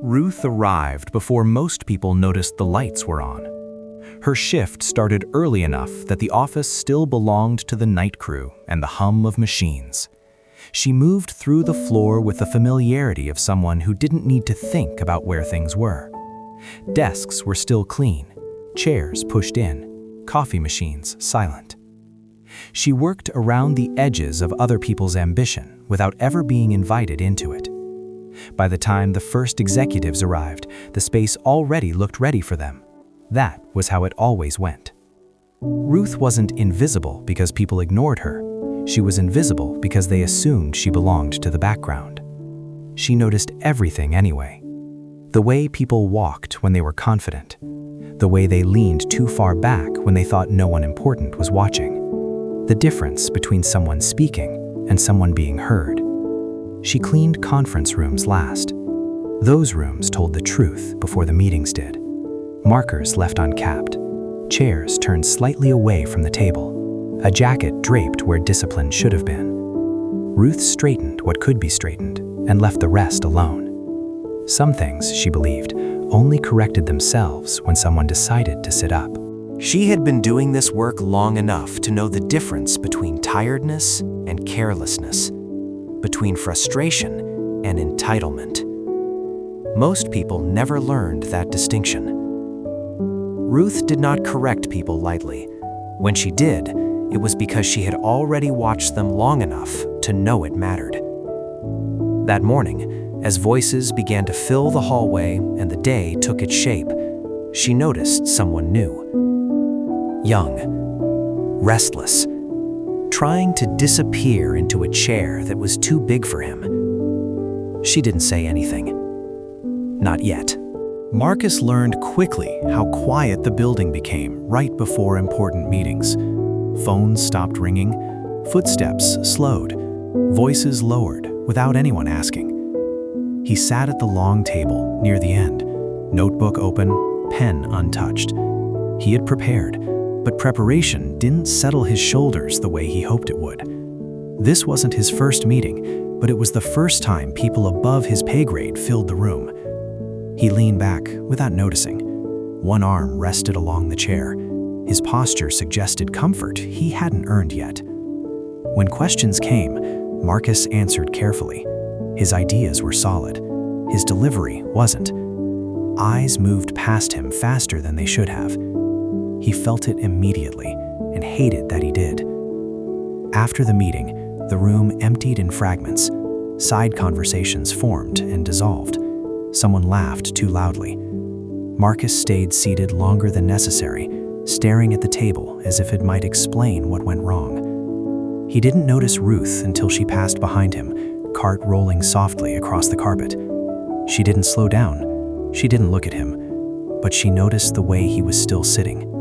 Ruth arrived before most people noticed the lights were on. Her shift started early enough that the office still belonged to the night crew and the hum of machines. She moved through the floor with the familiarity of someone who didn't need to think about where things were. Desks were still clean, chairs pushed in, coffee machines silent. She worked around the edges of other people's ambition without ever being invited into it. By the time the first executives arrived, the space already looked ready for them. That was how it always went. Ruth wasn't invisible because people ignored her. She was invisible because they assumed she belonged to the background. She noticed everything anyway. The way people walked when they were confident. The way they leaned too far back when they thought no one important was watching. The difference between someone speaking and someone being heard. She cleaned conference rooms last. Those rooms told the truth before the meetings did. Markers left uncapped. Chairs turned slightly away from the table. A jacket draped where discipline should have been. Ruth straightened what could be straightened and left the rest alone. Some things, she believed, only corrected themselves when someone decided to sit up. She had been doing this work long enough to know the difference between tiredness and carelessness, between frustration and entitlement. Most people never learned that distinction. Ruth did not correct people lightly. When she did, it was because she had already watched them long enough to know it mattered. That morning, as voices began to fill the hallway and the day took its shape, she noticed someone new. Young, restless, trying to disappear into a chair that was too big for him. She didn't say anything. Not yet. Marcus learned quickly how quiet the building became right before important meetings. Phones stopped ringing, footsteps slowed, voices lowered without anyone asking. He sat at the long table near the end, notebook open, pen untouched. He had prepared, but preparation didn't settle his shoulders the way he hoped it would. This wasn't his first meeting, but it was the first time people above his pay grade filled the room. He leaned back without noticing. One arm rested along the chair. His posture suggested comfort he hadn't earned yet. When questions came, Marcus answered carefully. His ideas were solid. His delivery wasn't. Eyes moved past him faster than they should have. He felt it immediately and hated that he did. After the meeting, the room emptied in fragments. Side conversations formed and dissolved. Someone laughed too loudly. Marcus stayed seated longer than necessary, staring at the table as if it might explain what went wrong. He didn't notice Ruth until she passed behind him, cart rolling softly across the carpet. She didn't slow down. She didn't look at him, but she noticed the way he was still sitting.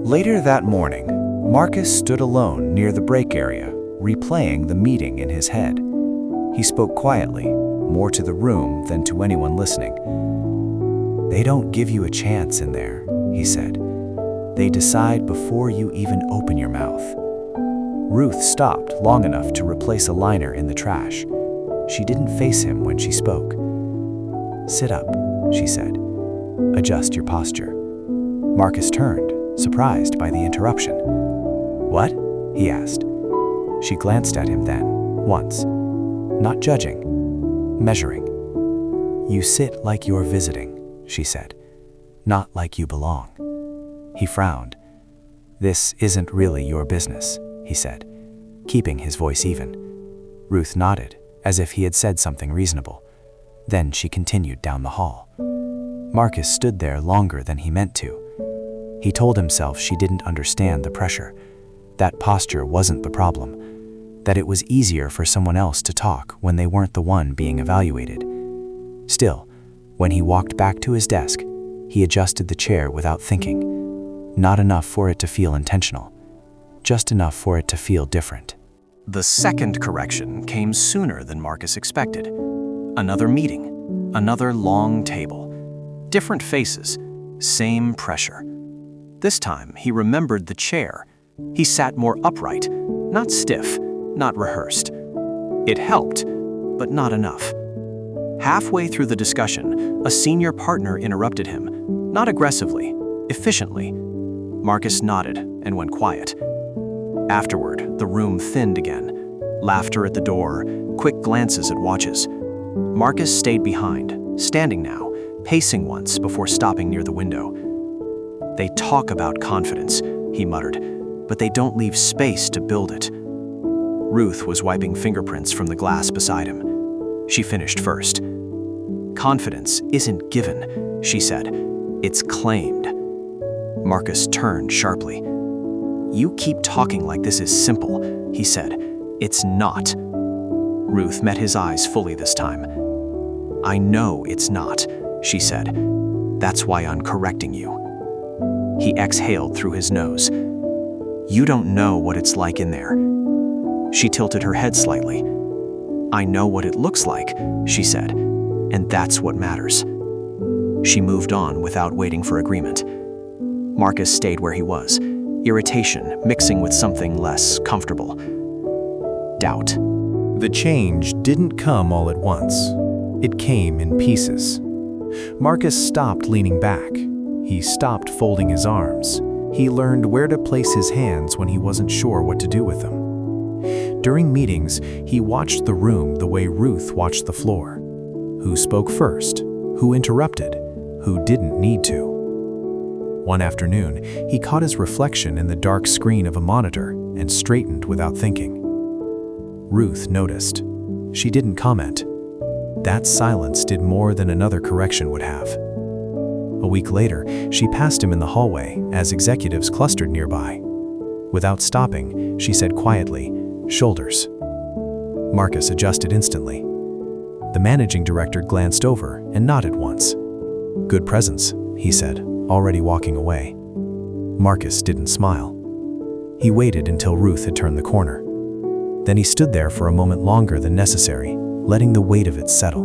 Later that morning, Marcus stood alone near the break area, replaying the meeting in his head. He spoke quietly, more to the room than to anyone listening. "They don't give you a chance in there," he said. "They decide before you even open your mouth." Ruth stopped long enough to replace a liner in the trash. She didn't face him when she spoke. "Sit up," she said. "Adjust your posture." Marcus turned, surprised by the interruption. "What?" he asked. She glanced at him then, once, not judging, measuring. "You sit like you're visiting," she said, "not like you belong." He frowned. "This isn't really your business," he said, keeping his voice even. Ruth nodded, as if he had said something reasonable. Then she continued down the hall. Marcus stood there longer than he meant to. He told himself she didn't understand the pressure. That posture wasn't the problem. That it was easier for someone else to talk when they weren't the one being evaluated. Still, when he walked back to his desk, he adjusted the chair without thinking. Not enough for it to feel intentional. Just enough for it to feel different. The second correction came sooner than Marcus expected. Another meeting, another long table. Different faces, same pressure. This time, he remembered the chair. He sat more upright, not stiff, not rehearsed. It helped, but not enough. Halfway through the discussion, a senior partner interrupted him, not aggressively, efficiently. Marcus nodded and went quiet. Afterward, the room thinned again. Laughter at the door, quick glances at watches. Marcus stayed behind, standing now, pacing once before stopping near the window. "They talk about confidence," he muttered, "but they don't leave space to build it." Ruth was wiping fingerprints from the glass beside him. She finished first. "Confidence isn't given," she said. "It's claimed." Marcus turned sharply. "You keep talking like this is simple," he said. "It's not." Ruth met his eyes fully this time. "I know it's not," she said. "That's why I'm correcting you." He exhaled through his nose. "You don't know what it's like in there." She tilted her head slightly. "I know what it looks like," she said, "and that's what matters." She moved on without waiting for agreement. Marcus stayed where he was, irritation mixing with something less comfortable. Doubt. The change didn't come all at once. It came in pieces. Marcus stopped leaning back. He stopped folding his arms. He learned where to place his hands when he wasn't sure what to do with them. During meetings, he watched the room the way Ruth watched the floor. Who spoke first? Who interrupted? Who didn't need to? One afternoon, he caught his reflection in the dark screen of a monitor and straightened without thinking. Ruth noticed. She didn't comment. That silence did more than another correction would have. A week later, she passed him in the hallway as executives clustered nearby. Without stopping, she said quietly, "Shoulders." Marcus adjusted instantly. The managing director glanced over and nodded once. "Good presence," he said, already walking away. Marcus didn't smile. He waited until Ruth had turned the corner. Then he stood there for a moment longer than necessary, letting the weight of it settle.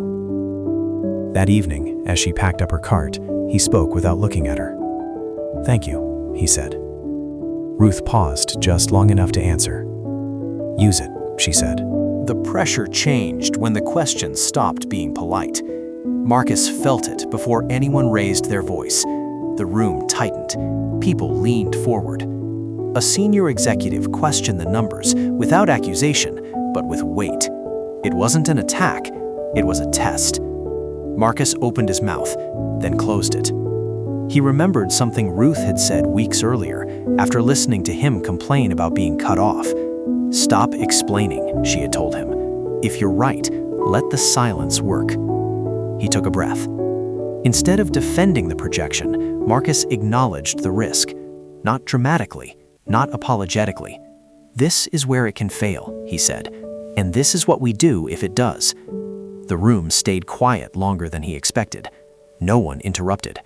That evening, as she packed up her cart, he spoke without looking at her. "Thank you," he said. Ruth paused just long enough to answer. "Use it," she said. The pressure changed when the questions stopped being polite. Marcus felt it before anyone raised their voice. The room tightened. People leaned forward. A senior executive questioned the numbers without accusation, but with weight. It wasn't an attack, it was a test. Marcus opened his mouth, then closed it. He remembered something Ruth had said weeks earlier after listening to him complain about being cut off. "Stop explaining," she had told him. "If you're right, let the silence work." He took a breath. Instead of defending the projection, Marcus acknowledged the risk. Not dramatically, not apologetically. "This is where it can fail," he said, "and this is what we do if it does." The room stayed quiet longer than he expected. No one interrupted.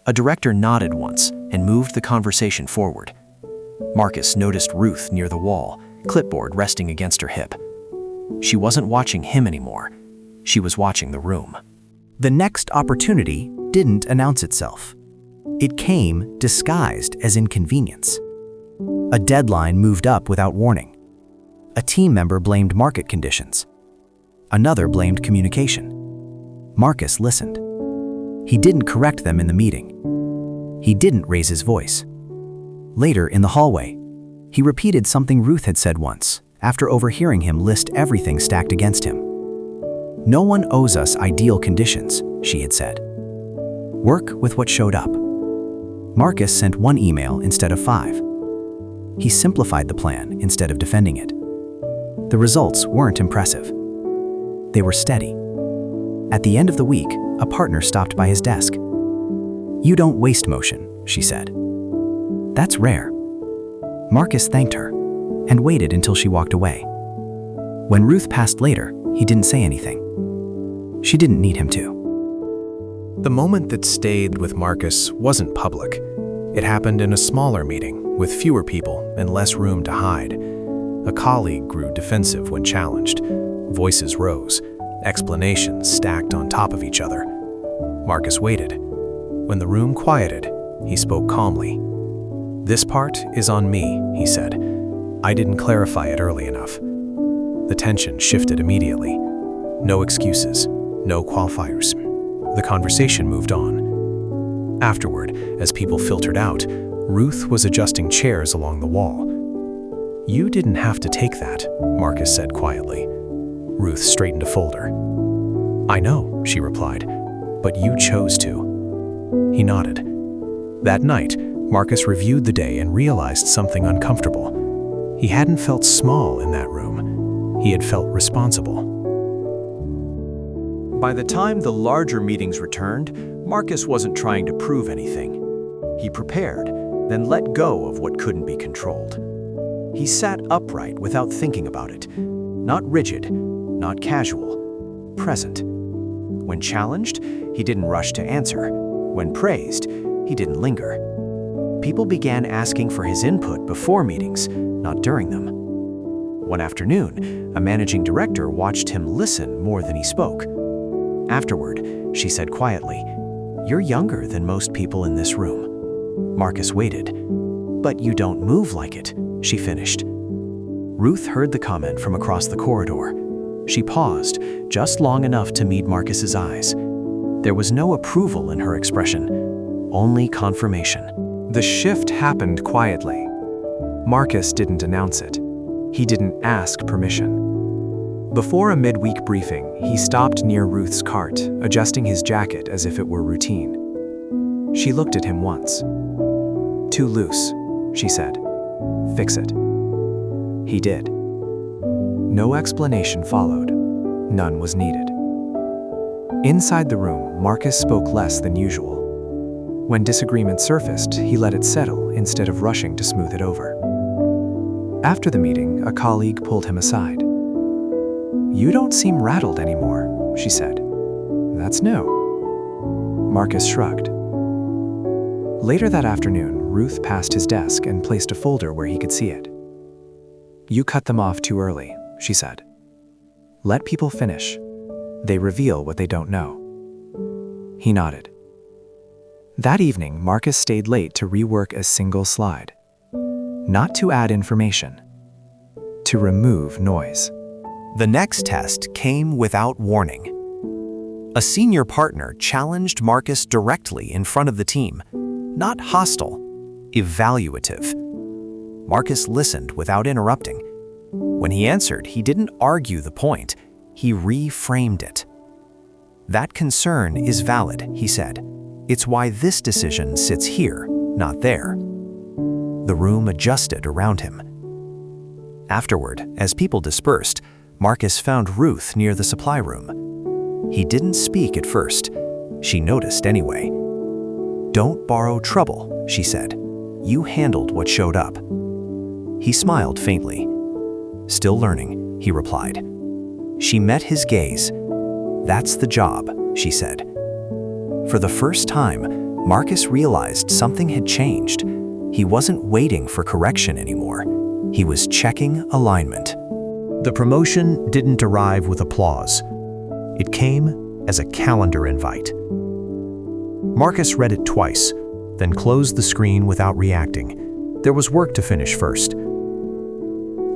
A director nodded once and moved the conversation forward. Marcus noticed Ruth near the wall, clipboard resting against her hip. She wasn't watching him anymore. She was watching the room. The next opportunity didn't announce itself. It came disguised as inconvenience. A deadline moved up without warning. A team member blamed market conditions. Another blamed communication. Marcus listened. He didn't correct them in the meeting. He didn't raise his voice. Later, in the hallway, he repeated something Ruth had said once, after overhearing him list everything stacked against him. "No one owes us ideal conditions," she had said. "Work with what showed up." Marcus sent one email instead of 5. He simplified the plan instead of defending it. The results weren't impressive. They were steady. At the end of the week, a partner stopped by his desk. "You don't waste motion," she said. "That's rare." Marcus thanked her and waited until she walked away. When Ruth passed later, he didn't say anything. She didn't need him to. The moment that stayed with Marcus wasn't public. It happened in a smaller meeting with fewer people and less room to hide. A colleague grew defensive when challenged. Voices rose, explanations stacked on top of each other. Marcus waited. When the room quieted, he spoke calmly. "This part is on me," he said. "I didn't clarify it early enough." The tension shifted immediately. No excuses, No qualifiers. The conversation moved on. Afterward, as people filtered out, Ruth was adjusting chairs along the wall. "You didn't have to take that," Marcus said quietly. Ruth straightened a folder. "I know," she replied, "but you chose to." He nodded. That night, Marcus reviewed the day and realized something uncomfortable. He hadn't felt small in that room. He had felt responsible. By the time the larger meetings returned, Marcus wasn't trying to prove anything. He prepared, then let go of what couldn't be controlled. He sat upright without thinking about it. Not rigid, not casual, present. When challenged, he didn't rush to answer. When praised, he didn't linger. People began asking for his input before meetings, not during them. One afternoon, a managing director watched him listen more than he spoke. Afterward, she said quietly, "You're younger than most people in this room." Marcus waited. "But you don't move like it," she finished. Ruth heard the comment from across the corridor. She paused, just long enough to meet Marcus's eyes. There was no approval in her expression, only confirmation. The shift happened quietly. Marcus didn't announce it. He didn't ask permission. Before a midweek briefing, he stopped near Ruth's cart, adjusting his jacket as if it were routine. She looked at him once. "Too loose," she said. "Fix it." He did. No explanation followed. None was needed. Inside the room, Marcus spoke less than usual. When disagreement surfaced, he let it settle instead of rushing to smooth it over. After the meeting, a colleague pulled him aside. "You don't seem rattled anymore," she said. "That's new." Marcus shrugged. Later that afternoon, Ruth passed his desk and placed a folder where he could see it. "You cut them off too early," she said. "Let people finish. They reveal what they don't know." He nodded. That evening, Marcus stayed late to rework a single slide. Not to add information, to remove noise. The next test came without warning. A senior partner challenged Marcus directly in front of the team, not hostile, evaluative. Marcus listened without interrupting. When he answered, he didn't argue the point, he reframed it. "That concern is valid," he said. "It's why this decision sits here, not there." The room adjusted around him. Afterward, as people dispersed, Marcus found Ruth near the supply room. He didn't speak at first. She noticed anyway. "Don't borrow trouble," she said. "You handled what showed up." He smiled faintly. "Still learning," he replied. She met his gaze. "That's the job," she said. For the first time, Marcus realized something had changed. He wasn't waiting for correction anymore. He was checking alignment. The promotion didn't arrive with applause. It came as a calendar invite. Marcus read it twice, then closed the screen without reacting. There was work to finish first.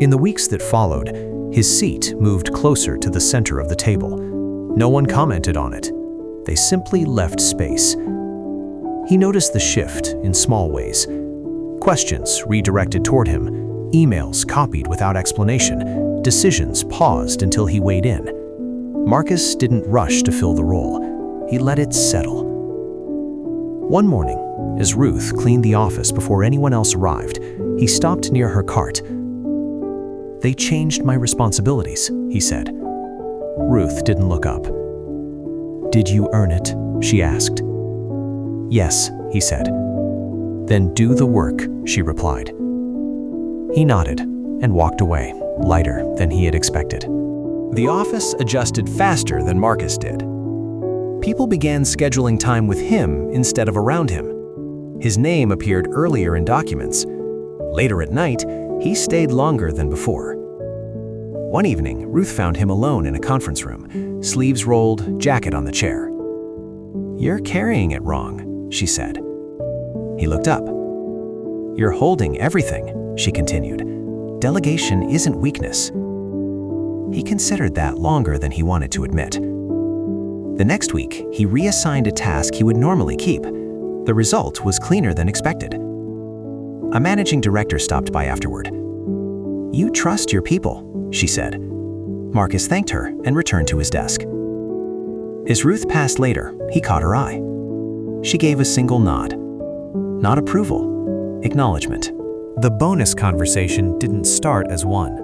In the weeks that followed, his seat moved closer to the center of the table. No one commented on it. They simply left space. He noticed the shift in small ways. Questions redirected toward him, emails copied without explanation, decisions paused until he weighed in. Marcus didn't rush to fill the role. He let it settle. One morning, as Ruth cleaned the office before anyone else arrived, he stopped near her cart. "They changed my responsibilities," he said. Ruth didn't look up. "Did you earn it?" she asked. "Yes," he said. "Then do the work," she replied. He nodded and walked away, lighter than he had expected. The office adjusted faster than Marcus did. People began scheduling time with him instead of around him. His name appeared earlier in documents. Later at night, he stayed longer than before. One evening, Ruth found him alone in a conference room, sleeves rolled, jacket on the chair. "You're carrying it wrong," she said. He looked up. "You're holding everything," she continued. "Delegation isn't weakness." He considered that longer than he wanted to admit. The next week, he reassigned a task he would normally keep. The result was cleaner than expected. A managing director stopped by afterward. "You trust your people," she said. Marcus thanked her and returned to his desk. As Ruth passed later, he caught her eye. She gave a single nod. Not approval, acknowledgement. The bonus conversation didn't start as one.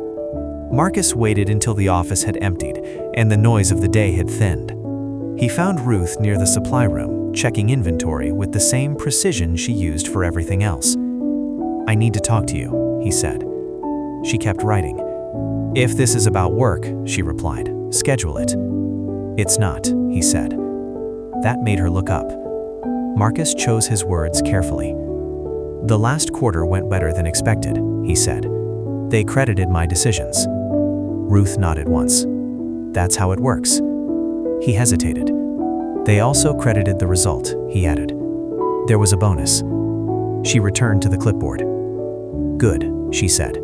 Marcus waited until the office had emptied and the noise of the day had thinned. He found Ruth near the supply room, checking inventory with the same precision she used for everything else. "I need to talk to you," he said. She kept writing. "If this is about work," she replied, "schedule it." "It's not," he said. That made her look up. Marcus chose his words carefully. "The last quarter went better than expected," he said. "They credited my decisions." Ruth nodded once. "That's how it works." He hesitated. "They also credited the result," he added. "There was a bonus." She returned to the clipboard. "Good," she said.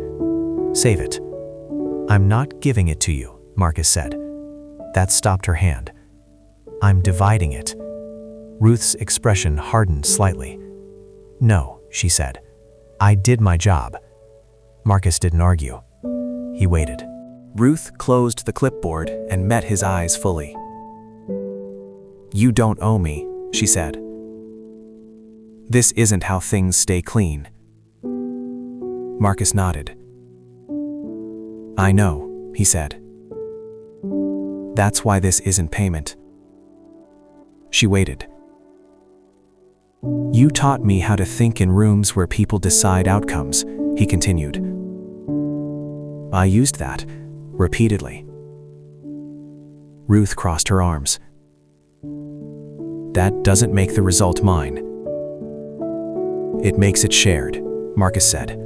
"Save it." "I'm not giving it to you," Marcus said. That stopped her hand. "I'm dividing it." Ruth's expression hardened slightly. "No," she said. "I did my job." Marcus didn't argue. He waited. Ruth closed the clipboard and met his eyes fully. "You don't owe me," she said. "This isn't how things stay clean." Marcus nodded. "I know," he said. "That's why this isn't payment." She waited. "You taught me how to think in rooms where people decide outcomes," he continued. "I used that, repeatedly." Ruth crossed her arms. "That doesn't make the result mine." "It makes it shared," Marcus said.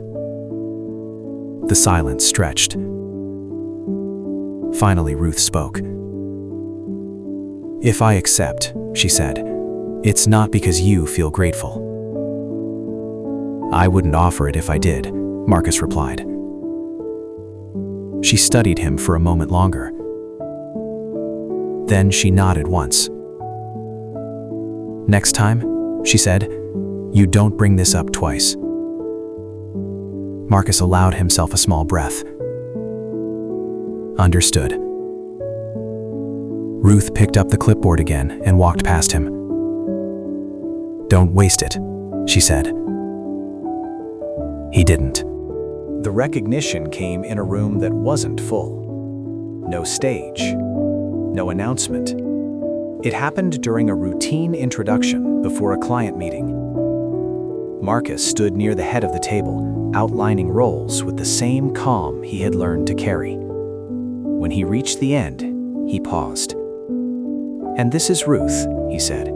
The silence stretched. Finally, Ruth spoke. "If I accept," she said, "it's not because you feel grateful." "I wouldn't offer it if I did," Marcus replied. She studied him for a moment longer. Then she nodded once. "Next time," she said, "you don't bring this up twice." Marcus allowed himself a small breath. Understood. Ruth picked up the clipboard again and walked past him. "Don't waste it," she said. He didn't. The recognition came in a room that wasn't full. No stage. No announcement. It happened during a routine introduction before a client meeting. Marcus stood near the head of the table, outlining roles with the same calm he had learned to carry. When he reached the end, he paused. "And this is Ruth," he said.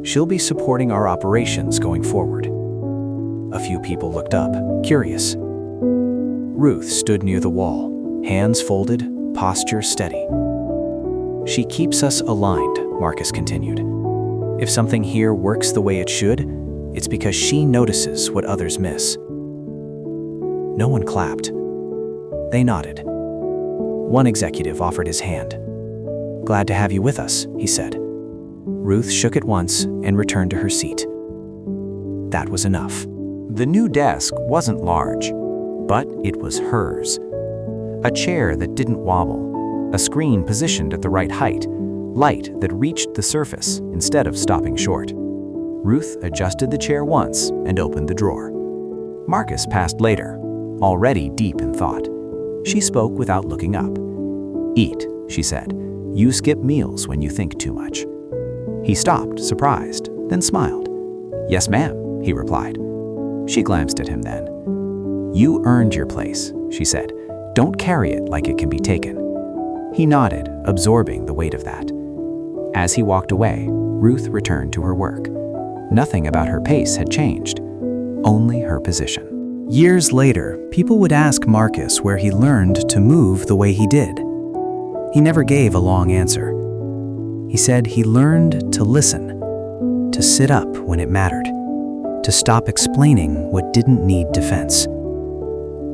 "She'll be supporting our operations going forward." A few people looked up, curious. Ruth stood near the wall, hands folded, posture steady. "She keeps us aligned," Marcus continued. "If something here works the way it should, it's because she notices what others miss." No one clapped. They nodded. One executive offered his hand. "Glad to have you with us," he said. Ruth shook it once and returned to her seat. That was enough. The new desk wasn't large, but it was hers. A chair that didn't wobble, a screen positioned at the right height, light that reached the surface instead of stopping short. Ruth adjusted the chair once and opened the drawer. Marcus passed later, already deep in thought. She spoke without looking up. "Eat," she said. "You skip meals when you think too much." He stopped, surprised, then smiled. "Yes, ma'am," he replied. She glanced at him then. "You earned your place," she said. "Don't carry it like it can be taken." He nodded, absorbing the weight of that. As he walked away, Ruth returned to her work. Nothing about her pace had changed, only her position. Years later, people would ask Marcus where he learned to move the way he did. He never gave a long answer. He said he learned to listen, to sit up when it mattered, to stop explaining what didn't need defense.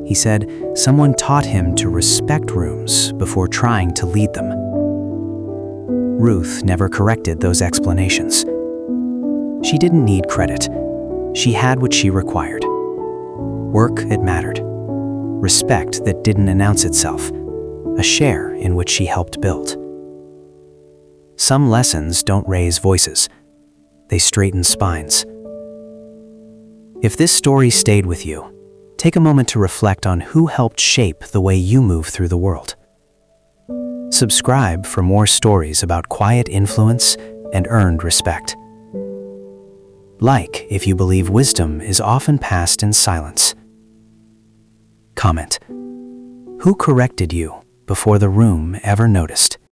He said someone taught him to respect rooms before trying to lead them. Ruth never corrected those explanations. She didn't need credit. She had what she required. Work that mattered. Respect that didn't announce itself. A share in which she helped build. Some lessons don't raise voices. They straighten spines. If this story stayed with you, take a moment to reflect on who helped shape the way you move through the world. Subscribe for more stories about quiet influence and earned respect. Like if you believe wisdom is often passed in silence. Comment: who corrected you before the room ever noticed?